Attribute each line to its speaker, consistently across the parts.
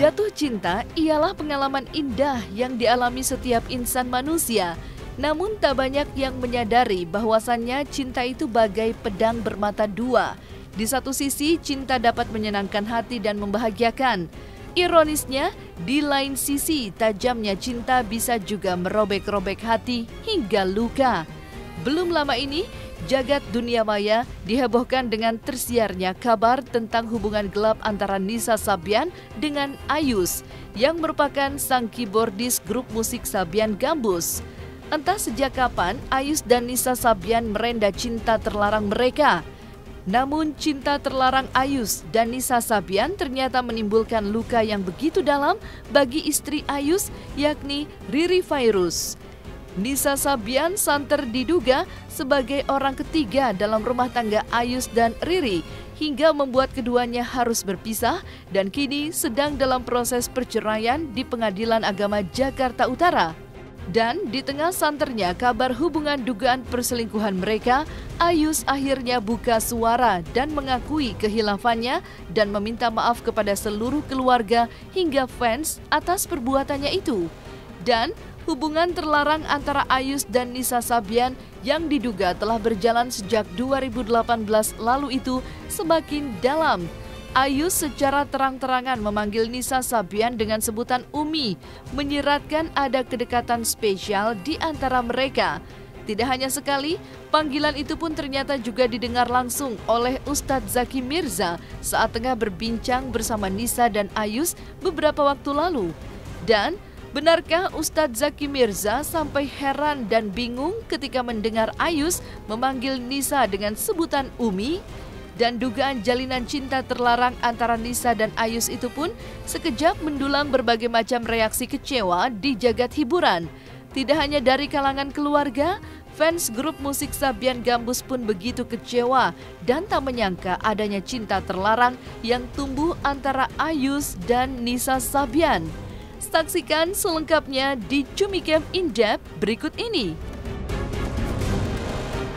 Speaker 1: Jatuh cinta ialah pengalaman indah yang dialami setiap insan manusia. Namun tak banyak yang menyadari bahwasannya cinta itu bagai pedang bermata dua. Di satu sisi, cinta dapat menyenangkan hati dan membahagiakan. Ironisnya, di lain sisi, tajamnya cinta bisa juga merobek-robek hati hingga luka. Belum lama ini, jagat dunia maya dihebohkan dengan tersiarnya kabar tentang hubungan gelap antara Nisa Sabian dengan Ayus, yang merupakan sang keyboardis grup musik Sabian Gambus. Entah sejak kapan Ayus dan Nisa Sabian merenda cinta terlarang mereka. Namun cinta terlarang Ayus dan Nisa Sabian ternyata menimbulkan luka yang begitu dalam bagi istri Ayus, yakni Riri Fairuz. Nisa Sabian santer diduga sebagai orang ketiga dalam rumah tangga Ayus dan Riri hingga membuat keduanya harus berpisah dan kini sedang dalam proses perceraian di Pengadilan Agama Jakarta Utara. Dan di tengah santernya kabar hubungan dugaan perselingkuhan mereka, Ayus akhirnya buka suara dan mengakui kehilafannya dan meminta maaf kepada seluruh keluarga hingga fans atas perbuatannya itu. Dan hubungan terlarang antara Ayus dan Nisa Sabian yang diduga telah berjalan sejak 2018 lalu itu semakin dalam. Ayus secara terang-terangan memanggil Nisa Sabian dengan sebutan Umi, menyiratkan ada kedekatan spesial di antara mereka. Tidak hanya sekali, panggilan itu pun ternyata juga didengar langsung oleh Ustadz Zaki Mirza saat tengah berbincang bersama Nisa dan Ayus beberapa waktu lalu. Dan benarkah Ustadz Zaki Mirza sampai heran dan bingung ketika mendengar Ayus memanggil Nisa dengan sebutan Umi? Dan dugaan jalinan cinta terlarang antara Nisa dan Ayus itu pun sekejap mendulang berbagai macam reaksi kecewa di jagat hiburan. Tidak hanya dari kalangan keluarga, fans grup musik Sabian Gambus pun begitu kecewa dan tak menyangka adanya cinta terlarang yang tumbuh antara Ayus dan Nisa Sabian. Saksikan selengkapnya di Cumi Camp In Depth berikut ini.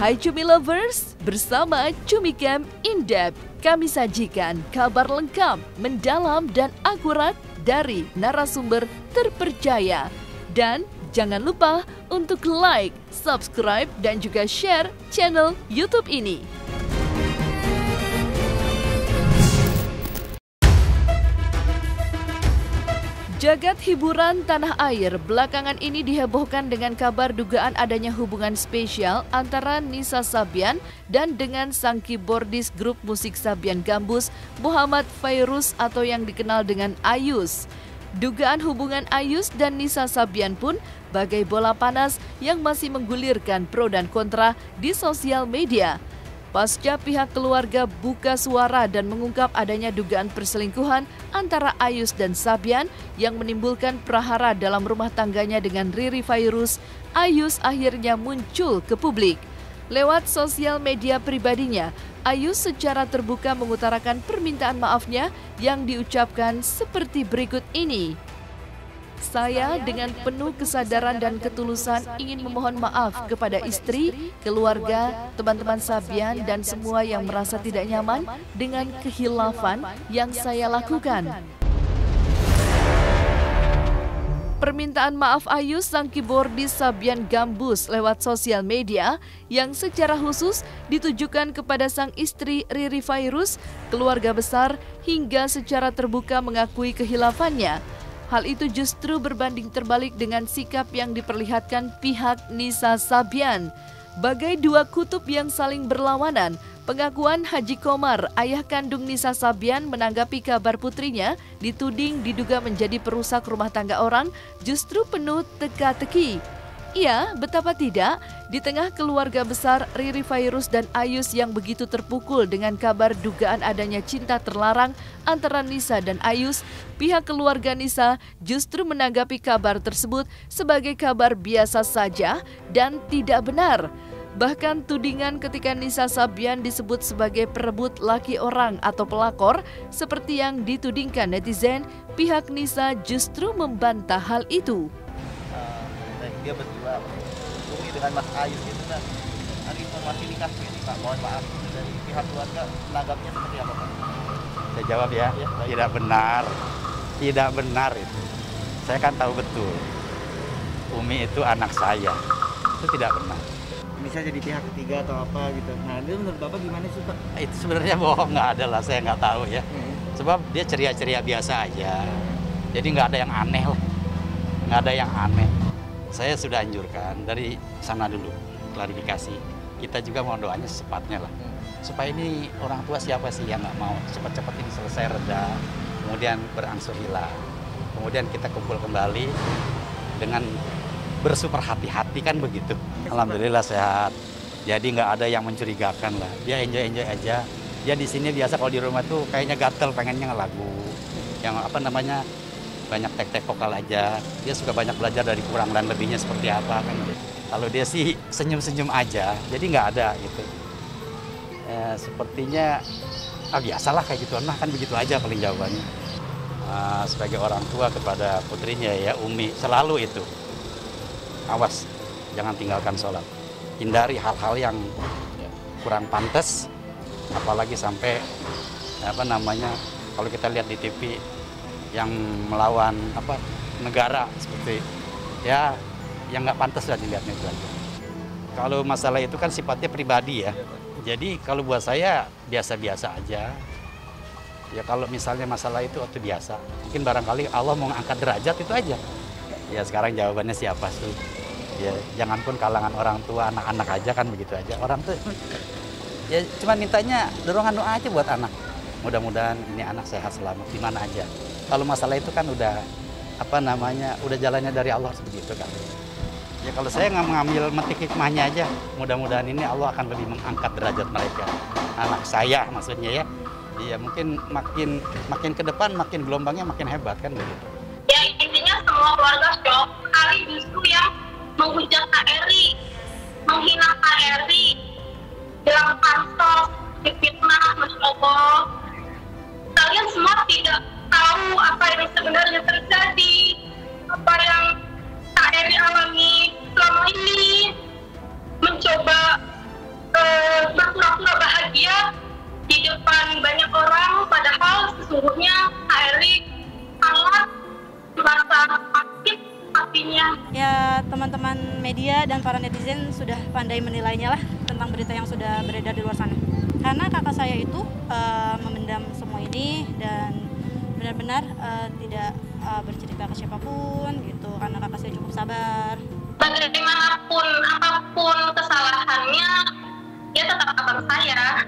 Speaker 1: Hai Cumi Lovers, bersama Cumi Camp In Depth, kami sajikan kabar lengkap, mendalam dan akurat dari narasumber terpercaya. Dan jangan lupa untuk like, subscribe dan juga share channel YouTube ini. Jagat hiburan tanah air belakangan ini dihebohkan dengan kabar dugaan adanya hubungan spesial antara Nisa Sabian dan dengan sang keyboardis grup musik Sabian Gambus, Muhammad Fairuz atau yang dikenal dengan Ayus. Dugaan hubungan Ayus dan Nisa Sabian pun bagai bola panas yang masih menggulirkan pro dan kontra di sosial media. Pasca pihak keluarga buka suara dan mengungkap adanya dugaan perselingkuhan antara Ayus dan Sabian yang menimbulkan prahara dalam rumah tangganya dengan Riri Fairuz, Ayus akhirnya muncul ke publik. Lewat sosial media pribadinya, Ayus secara terbuka mengutarakan permintaan maafnya yang diucapkan seperti berikut ini. Saya dengan penuh kesadaran dan ketulusan ingin memohon maaf kepada istri, keluarga, teman-teman Sabian dan semua yang merasa tidak nyaman dengan kehilafan yang saya lakukan. Permintaan maaf Ayus sang keyboardis Sabian Gambus lewat sosial media yang secara khusus ditujukan kepada sang istri Riri Fairuz, keluarga besar hingga secara terbuka mengakui kehilafannya. Hal itu justru berbanding terbalik dengan sikap yang diperlihatkan pihak Nisa Sabian. Bagai dua kutub yang saling berlawanan, pengakuan Haji Komar, ayah kandung Nisa Sabian menanggapi kabar putrinya dituding diduga menjadi perusak rumah tangga orang justru penuh teka-teki. Iya, betapa tidak, di tengah keluarga besar Riri Fairuz dan Ayus yang begitu terpukul dengan kabar dugaan adanya cinta terlarang antara Nisa dan Ayus, pihak keluarga Nisa justru menanggapi kabar tersebut sebagai kabar biasa saja dan tidak benar. Bahkan tudingan ketika Nisa Sabian disebut sebagai perebut laki orang atau pelakor, seperti yang ditudingkan netizen, pihak Nisa justru membantah hal itu.
Speaker 2: Dia berdua Umi dengan Mas Ayus itu kan ada informasi nikah ini Pak, mohon maaf dari pihak keluarga menanggapnya seperti apa Pak?
Speaker 3: Saya jawab ya, tidak benar. Tidak benar itu. Saya kan tahu betul. Umi itu anak saya. Itu tidak benar.
Speaker 2: Bisa jadi pihak ketiga atau apa gitu. Nah, itu menurut Bapak gimana sih, Pak?
Speaker 3: Itu sebenarnya bohong, nggak ada lah, saya nggak tahu ya. Sebab dia ceria-ceria biasa aja. Jadi nggak ada yang aneh lah. Nggak ada yang aneh. Saya sudah anjurkan dari sana dulu, klarifikasi. Kita juga mau doanya secepatnya lah. Supaya ini orang tua siapa sih yang nggak mau cepat-cepat ini selesai reda, kemudian berangsur hilang. Kemudian kita kumpul kembali dengan bersuper hati-hati kan begitu. Alhamdulillah sehat. Jadi nggak ada yang mencurigakan lah. Dia enjoy aja. Dia di sini biasa kalau di rumah tuh kayaknya gatel pengennya ngelagu. Yang apa namanya banyak tek-tek vokal aja. Dia suka banyak belajar dari kurang dan lebihnya seperti apa kan. Kalau dia sih senyum-senyum aja. Jadi nggak ada gitu. Sepertinya biasalah kayak gitu. Nah kan begitu aja paling jawabannya. Sebagai orang tua kepada putrinya ya Umi selalu itu. Awas, jangan tinggalkan sholat. Hindari hal-hal yang kurang pantas, apalagi sampai apa namanya kalau kita lihat di TV yang melawan apa negara seperti ya yang nggak pantas lah dilihatnya itu aja. Kalau masalah itu kan sifatnya pribadi ya. Jadi kalau buat saya biasa-biasa aja. Ya kalau misalnya masalah itu biasa, mungkin barangkali Allah mau ngangkat derajat itu aja. Ya sekarang jawabannya siapa sih? Ya jangan pun kalangan orang tua, anak-anak aja kan begitu aja. Orang tuh ya cuma mintanya dorongan doa aja buat anak. Mudah-mudahan ini anak sehat selamat di mana aja. Kalau masalah itu kan udah apa namanya, udah jalannya dari Allah seperti itu kan. Ya kalau saya nggak mengambil metik hikmahnya aja, mudah-mudahan ini Allah akan lebih mengangkat derajat mereka. Anak saya maksudnya ya. Iya mungkin makin ke depan makin gelombangnya makin hebat kan begitu.
Speaker 4: Ya intinya semua keluarga shock kali justru yang menghujat KRI, menghina KRI, bilang pansos, difitnah, Masya Allah. Kalian semua tidak tahu apa yang sebenarnya terjadi, apa yang KRI alami selama ini, mencoba berpura-pura bahagia di depan banyak orang, padahal sesungguhnya KRI sangat merasa sakit hatinya.
Speaker 5: Ya teman-teman media dan para netizen sudah pandai menilainya lah tentang berita yang sudah beredar di luar sana. Karena kakak saya itu memendam semua ini dan benar-benar tidak bercerita ke siapapun gitu, karena kakak saya cukup sabar.
Speaker 4: Bagaimanapun apapun kesalahannya, dia tetap abang saya.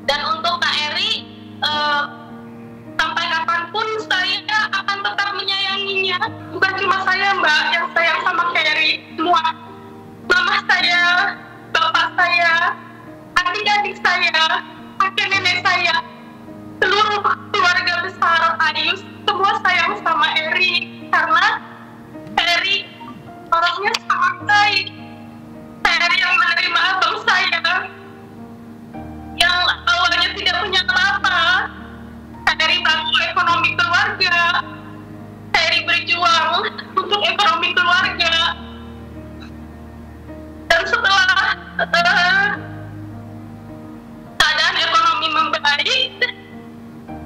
Speaker 4: Dan untuk KRI, sampai kapanpun saya akan tetap menyayanginya. Bukan cuma saya, Mbak, yang sayang sama KRI. Semua mama saya, bapak saya, adik-adik saya, kakek nenek saya, seluruh keluarga besar Ayus, semua sayang sama Eri. Karena Eri orangnya sangat baik. Eri yang menerima abang saya, yang awalnya tidak punya apa-apa. Eri bantu ekonomi keluarga. Eri berjuang untuk ekonomi keluarga. Dan setelah keadaan ekonomi membaik,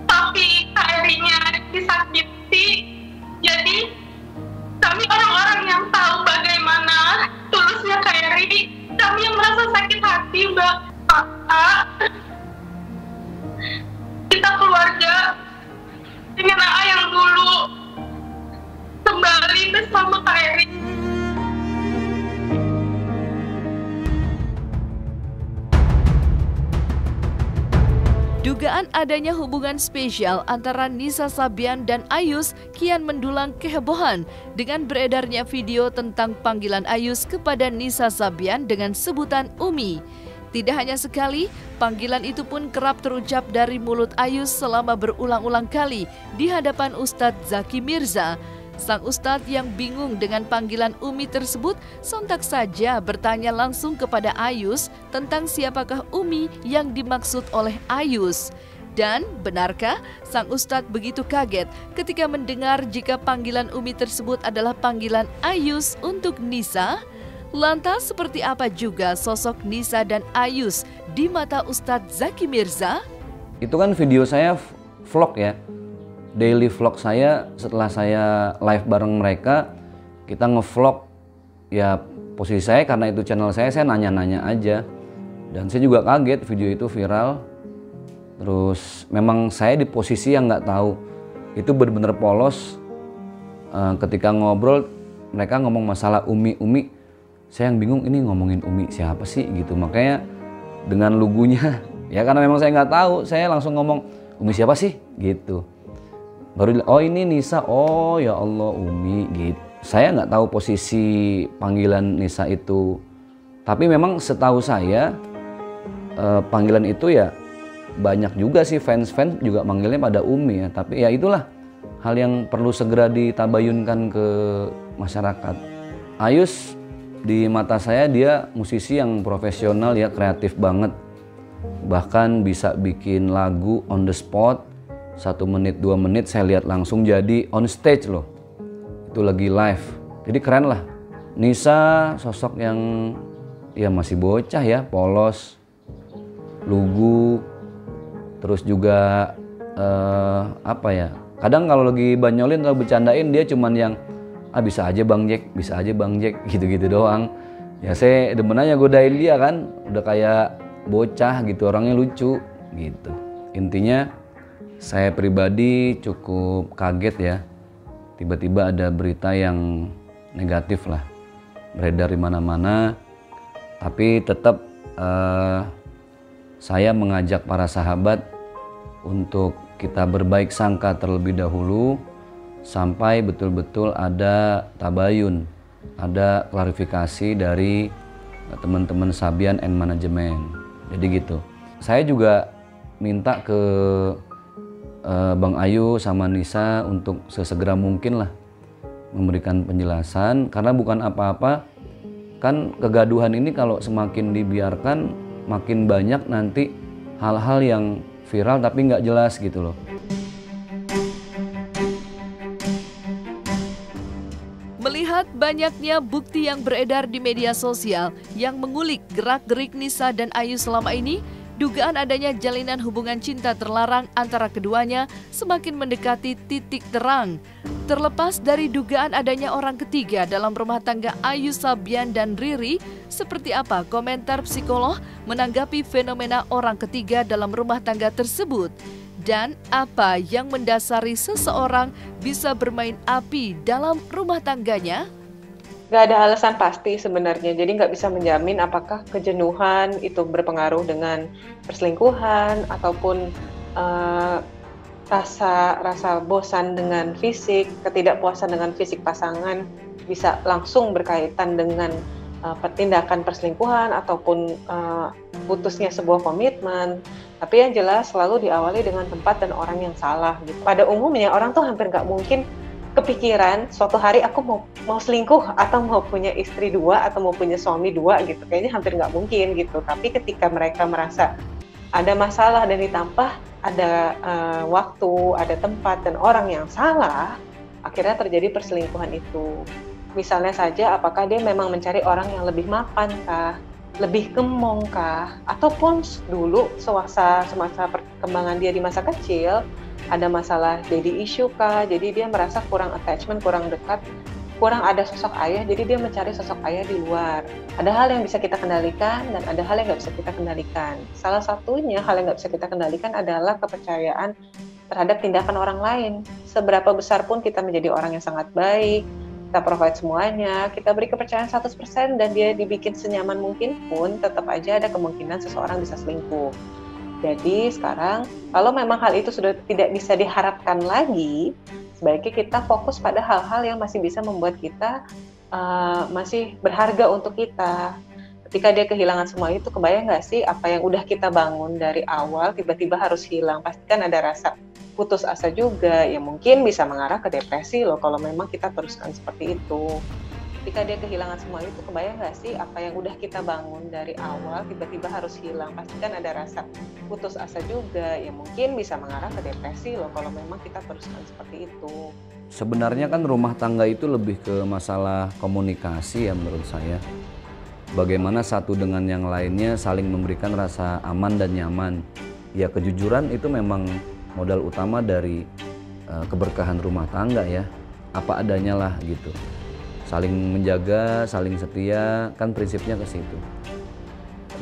Speaker 4: tapi Eri-nya disakiti. Jadi kami orang-orang yang tahu bagaimana tulusnya Eri, kami yang merasa sakit hati, Mbak. Kita keluarga dengan AA yang dulu kembali bersama KRI.
Speaker 1: Dugaan adanya hubungan spesial antara Nisa Sabian dan Ayus kian mendulang kehebohan dengan beredarnya video tentang panggilan Ayus kepada Nisa Sabian dengan sebutan Umi. Tidak hanya sekali, panggilan itu pun kerap terucap dari mulut Ayus selama berulang-ulang kali di hadapan Ustadz Zaki Mirza. Sang ustadz yang bingung dengan panggilan Umi tersebut sontak saja bertanya langsung kepada Ayus tentang siapakah Umi yang dimaksud oleh Ayus. Dan benarkah sang ustadz begitu kaget ketika mendengar jika panggilan Umi tersebut adalah panggilan Ayus untuk Nisa? Lantas seperti apa juga sosok Nisa dan Ayus di mata Ustadz Zaki Mirza?
Speaker 6: Itu kan video saya vlog ya. daily vlog saya setelah saya live bareng mereka, kita ngevlog ya posisi saya karena itu channel saya nanya-nanya aja. Dan saya juga kaget video itu viral. Terus memang saya di posisi yang nggak tahu, itu benar-benar polos. Ketika ngobrol mereka ngomong masalah Umi, saya yang bingung ini ngomongin Umi siapa sih gitu. Makanya dengan lugunya ya karena memang saya nggak tahu, saya langsung ngomong Umi siapa sih gitu. Baru oh ini Nisa, oh ya Allah Umi gitu. Saya nggak tahu posisi panggilan Nisa itu, tapi memang setahu saya panggilan itu ya banyak juga sih fans juga manggilnya pada Umi ya. Tapi ya itulah hal yang perlu segera ditabayunkan ke masyarakat. Ayus di mata saya dia musisi yang profesional ya, kreatif banget. Bahkan bisa bikin lagu on the spot, 1 menit 2 menit saya lihat langsung jadi on stage loh. Itu lagi live. Jadi keren lah. Nisa sosok yang ya masih bocah ya, polos, lugu, terus juga apa ya, kadang kalau lagi banyolin atau bercandain dia cuman yang bisa aja Bang Jack, bisa aja Bang Jack, gitu-gitu doang. Ya saya demen aja godain dia kan, udah kayak bocah gitu, orangnya lucu gitu. Intinya saya pribadi cukup kaget ya, tiba-tiba ada berita yang negatif lah beredar di mana-mana. Tapi tetap saya mengajak para sahabat untuk kita berbaik sangka terlebih dahulu sampai betul-betul ada tabayun, ada klarifikasi dari teman-teman Sabian and Management. Jadi gitu. Saya juga minta ke Bang Ayu sama Nisa untuk sesegera mungkin lah memberikan penjelasan, karena bukan apa-apa kan kegaduhan ini kalau semakin dibiarkan makin banyak nanti hal-hal yang viral tapi nggak jelas gitu loh.
Speaker 1: Melihat banyaknya bukti yang beredar di media sosial yang mengulik gerak-gerik Nisa dan Ayu selama ini, dugaan adanya jalinan hubungan cinta terlarang antara keduanya semakin mendekati titik terang. Terlepas dari dugaan adanya orang ketiga dalam rumah tangga Ayu Sabian dan Riri, seperti apa komentar psikolog menanggapi fenomena orang ketiga dalam rumah tangga tersebut? Dan apa yang mendasari seseorang bisa bermain api dalam rumah tangganya?
Speaker 7: Gak ada alasan pasti sebenarnya, jadi nggak bisa menjamin apakah kejenuhan itu berpengaruh dengan perselingkuhan ataupun rasa bosan dengan fisik, ketidakpuasan dengan fisik pasangan bisa langsung berkaitan dengan tindakan perselingkuhan ataupun putusnya sebuah komitmen. Tapi yang jelas selalu diawali dengan tempat dan orang yang salah gitu. Pada umumnya orang tuh hampir nggak mungkin kepikiran suatu hari aku mau selingkuh atau mau punya istri 2 atau mau punya suami 2 gitu. Kayaknya hampir nggak mungkin gitu. Tapi ketika mereka merasa ada masalah dan ditambah ada waktu, ada tempat dan orang yang salah, akhirnya terjadi perselingkuhan itu. Misalnya saja apakah dia memang mencari orang yang lebih mapan kah, lebih gemong kah, ataupun dulu semasa perkembangan dia di masa kecil ada masalah daddy issue kah, jadi dia merasa kurang attachment, kurang dekat, kurang ada sosok ayah, jadi dia mencari sosok ayah di luar. Ada hal yang bisa kita kendalikan dan ada hal yang nggak bisa kita kendalikan. Salah satunya hal yang nggak bisa kita kendalikan adalah kepercayaan terhadap tindakan orang lain. Seberapa besar pun kita menjadi orang yang sangat baik, kita provide semuanya, kita beri kepercayaan 100% dan dia dibikin senyaman mungkin pun tetap aja ada kemungkinan seseorang bisa selingkuh. Jadi sekarang kalau memang hal itu sudah tidak bisa diharapkan lagi, sebaiknya kita fokus pada hal-hal yang masih bisa membuat kita masih berharga untuk kita. Ketika dia kehilangan semua itu, kebayang nggak sih apa yang udah kita bangun dari awal tiba-tiba harus hilang? Pasti kan ada rasa putus asa juga, ya mungkin bisa mengarah ke depresi loh kalau memang kita teruskan seperti itu. Ketika dia kehilangan semua itu, kebayang nggak sih apa yang udah kita bangun dari awal tiba-tiba harus hilang? Pasti kan ada rasa putus asa juga, ya mungkin bisa mengarah ke depresi loh kalau memang kita teruskan seperti itu.
Speaker 6: Sebenarnya kan rumah tangga itu lebih ke masalah komunikasi ya menurut saya. Bagaimana satu dengan yang lainnya saling memberikan rasa aman dan nyaman. Ya kejujuran itu memang modal utama dari keberkahan rumah tangga ya, apa adanya lah gitu. Saling menjaga, saling setia, kan prinsipnya ke situ.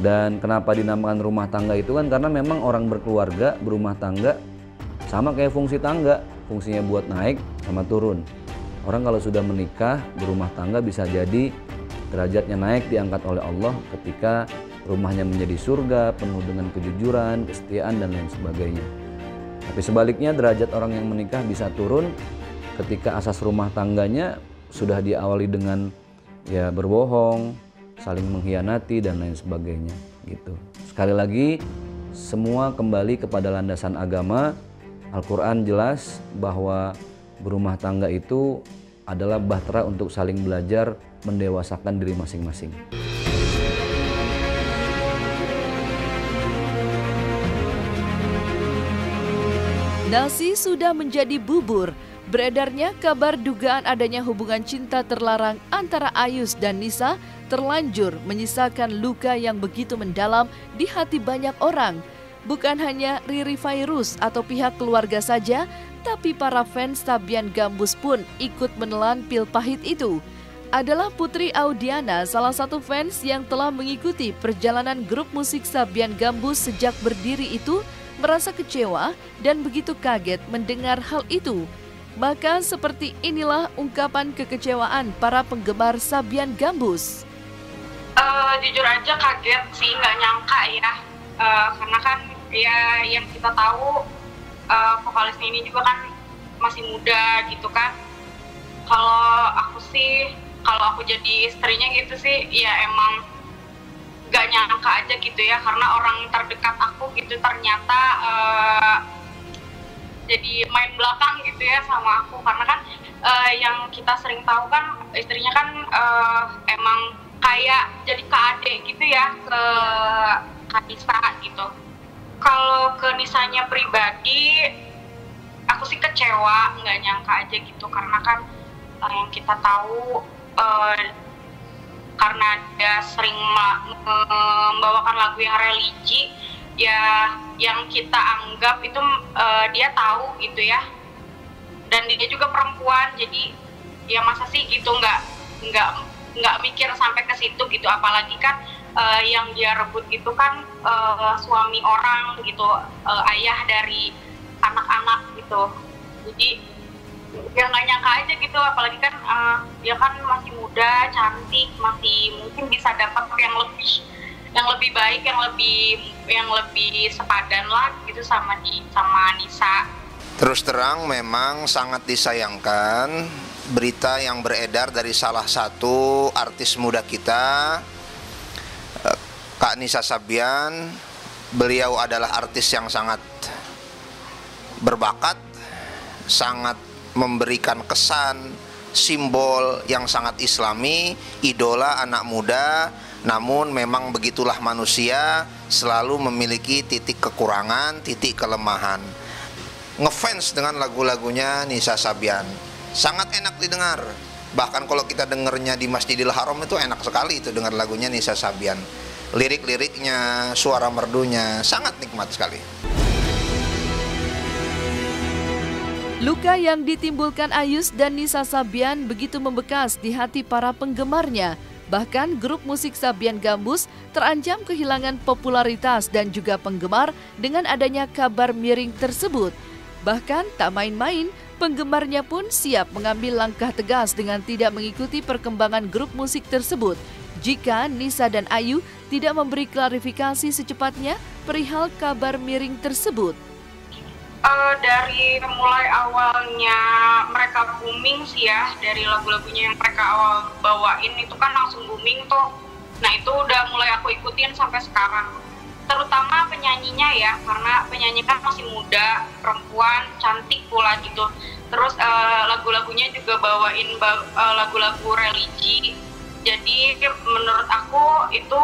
Speaker 6: Dan kenapa dinamakan rumah tangga itu kan karena memang orang berkeluarga, berumah tangga sama kayak fungsi tangga, fungsinya buat naik sama turun. Orang kalau sudah menikah, berumah tangga bisa jadi derajatnya naik, diangkat oleh Allah ketika rumahnya menjadi surga, penuh dengan kejujuran, kesetiaan, dan lain sebagainya. Tapi sebaliknya, derajat orang yang menikah bisa turun ketika asas rumah tangganya sudah diawali dengan ya berbohong, saling mengkhianati, dan lain sebagainya gitu. Sekali lagi, semua kembali kepada landasan agama. Al-Quran jelas bahwa berumah tangga itu adalah bahtera untuk saling belajar, mendewasakan diri masing-masing.
Speaker 1: Nasi sudah menjadi bubur. Beredarnya kabar dugaan adanya hubungan cinta terlarang antara Ayus dan Nisa terlanjur menyisakan luka yang begitu mendalam di hati banyak orang. Bukan hanya Riri Fairuz atau pihak keluarga saja, tapi para fans Sabian Gambus pun ikut menelan pil pahit itu. Adalah Putri Audiana, salah satu fans yang telah mengikuti perjalanan grup musik Sabian Gambus sejak berdiri itu, merasa kecewa dan begitu kaget mendengar hal itu. Maka seperti inilah ungkapan kekecewaan para penggemar Sabian Gambus.
Speaker 4: Jujur aja kaget sih, nggak nyangka ya. Karena kan ya yang kita tahu vokalisnya ini juga kan masih muda gitu kan. Kalau aku jadi istrinya gitu sih, ya emang gak nyangka aja gitu ya, karena orang terdekat aku gitu ternyata jadi main belakang gitu ya sama aku. Karena kan yang kita sering tahu kan istrinya kan emang kayak jadi adik gitu ya ke Nisa gitu. Kalau ke Nisanya pribadi, aku sih kecewa, nggak nyangka aja gitu, karena kan yang kita tahu karena dia sering membawakan lagu yang religi ya, yang kita anggap itu dia tahu gitu ya, dan dia juga perempuan, jadi ya masa sih gitu nggak mikir sampai ke situ gitu. Apalagi kan yang dia rebut itu kan suami orang gitu, ayah dari anak-anak gitu. Jadi ya nggak nyangka aja gitu, apalagi kan dia kan masih muda, cantik, masih mungkin bisa dapat yang lebih baik, yang lebih sepadan lah gitu sama Nisa.
Speaker 8: Terus terang memang sangat disayangkan berita yang beredar dari salah satu artis muda kita, Kak Nisa Sabian. Beliau adalah artis yang sangat berbakat, sangat memberikan kesan, simbol yang sangat islami, idola anak muda. Namun memang begitulah manusia, selalu memiliki titik kekurangan, titik kelemahan. Ngefans dengan lagu-lagunya Nisa Sabian, sangat enak didengar. Bahkan kalau kita dengernya di Masjidil Haram itu enak sekali itu dengar lagunya Nisa Sabian. Lirik-liriknya, suara merdunya sangat nikmat sekali.
Speaker 1: Luka yang ditimbulkan Ayus dan Nisa Sabian begitu membekas di hati para penggemarnya. Bahkan grup musik Sabian Gambus terancam kehilangan popularitas dan juga penggemar dengan adanya kabar miring tersebut. Bahkan tak main-main, penggemarnya pun siap mengambil langkah tegas dengan tidak mengikuti perkembangan grup musik tersebut jika Nisa dan Ayu tidak memberi klarifikasi secepatnya perihal kabar miring tersebut.
Speaker 4: Dari mulai awalnya mereka booming sih ya, dari lagu-lagunya yang mereka awal bawain itu kan langsung booming tuh. Nah itu udah mulai aku ikutin sampai sekarang. Terutama penyanyinya ya, karena penyanyi kan masih muda, perempuan, cantik pula gitu. Terus lagu-lagunya juga bawain lagu-lagu religi. Jadi menurut aku itu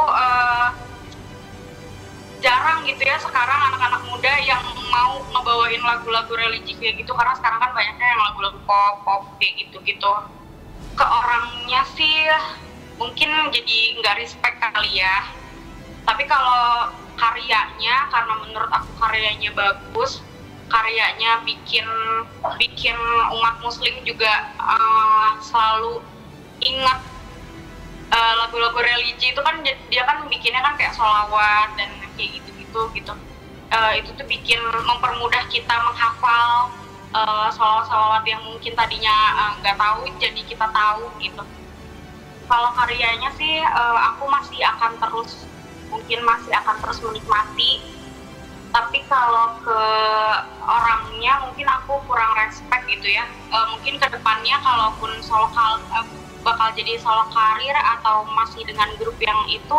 Speaker 4: jarang gitu ya sekarang anak-anak muda yang mau ngebawain lagu-lagu religi kayak gitu, karena sekarang kan banyaknya yang lagu-lagu pop kayak gitu-gitu. Ke orangnya sih mungkin jadi nggak respect kali ya, tapi kalau karyanya, karena menurut aku karyanya bagus, karyanya bikin umat muslim juga selalu ingat lagu-lagu religi. Itu kan dia kan bikinnya kan kayak sholawat dan kayak gitu. Itu tuh bikin mempermudah kita menghafal sholawat yang mungkin tadinya nggak tahu jadi kita tahu gitu. Kalau karyanya sih aku masih akan terus menikmati. Tapi kalau ke orangnya mungkin aku kurang respect gitu ya. Mungkin kedepannya kalaupun bakal jadi solo karir atau masih dengan grup yang itu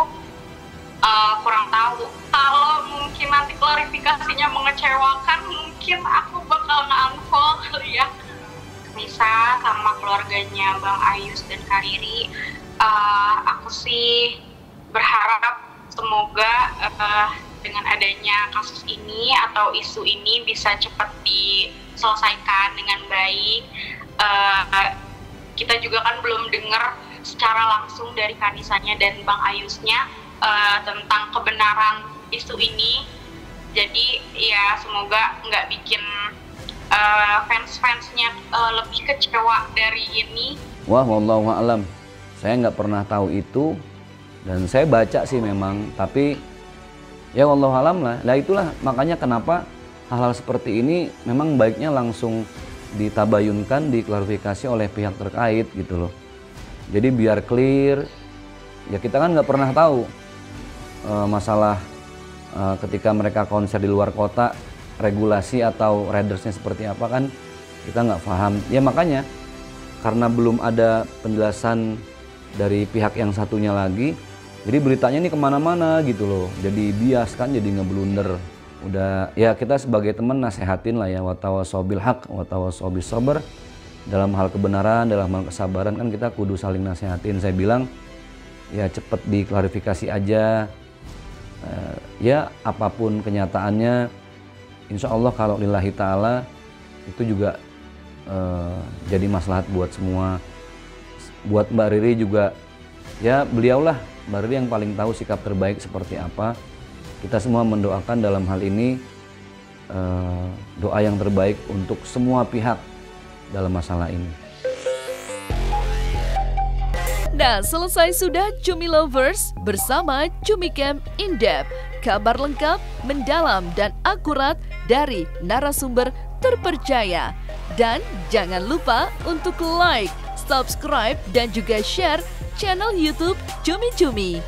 Speaker 4: kurang tahu. Kalau mungkin nanti klarifikasinya mengecewakan, mungkin aku bakal nge-unfollow kali ya. Nisa sama keluarganya Bang Ayus dan Kak Riri, aku sih berharap semoga dengan adanya kasus ini atau isu ini bisa cepat diselesaikan dengan baik. Kita juga kan belum dengar secara langsung dari Kanisanya dan Bang Ayusnya tentang kebenaran isu ini. Jadi ya semoga nggak bikin fans-fansnya lebih kecewa dari ini.
Speaker 6: Wah, wallahu a'lam. Saya nggak pernah tahu itu dan saya baca sih memang, tapi ya wallahu a'lam lah. Nah itulah makanya kenapa hal-hal seperti ini memang baiknya langsung ditabayunkan, diklarifikasi oleh pihak terkait gitu loh. Jadi biar clear, ya kita kan nggak pernah tahu masalah ketika mereka konser di luar kota, regulasi atau ridersnya seperti apa kan kita nggak paham. Ya makanya karena belum ada penjelasan dari pihak yang satunya lagi, jadi beritanya ini kemana-mana gitu loh. Jadi bias kan, jadi ngeblunder. Udah ya kita sebagai teman nasehatin lah ya, watawasau bil haq watawasau bis sabr. Dalam hal kebenaran, dalam hal kesabaran kan kita kudu saling nasehatin. Saya bilang ya cepet diklarifikasi aja. Ya apapun kenyataannya, insya Allah kalau lillahi ta'ala itu juga jadi maslahat buat semua. Buat Mbak Riri juga, ya beliaulah Mbak Riri yang paling tahu sikap terbaik seperti apa. Kita semua mendoakan dalam hal ini doa yang terbaik untuk semua pihak dalam masalah ini.
Speaker 1: Nah, selesai sudah Cumi Lovers bersama Cumi Camp In-Depth. Kabar lengkap, mendalam, dan akurat dari narasumber terpercaya. Dan jangan lupa untuk like, subscribe, dan juga share channel YouTube Cumi Cumi.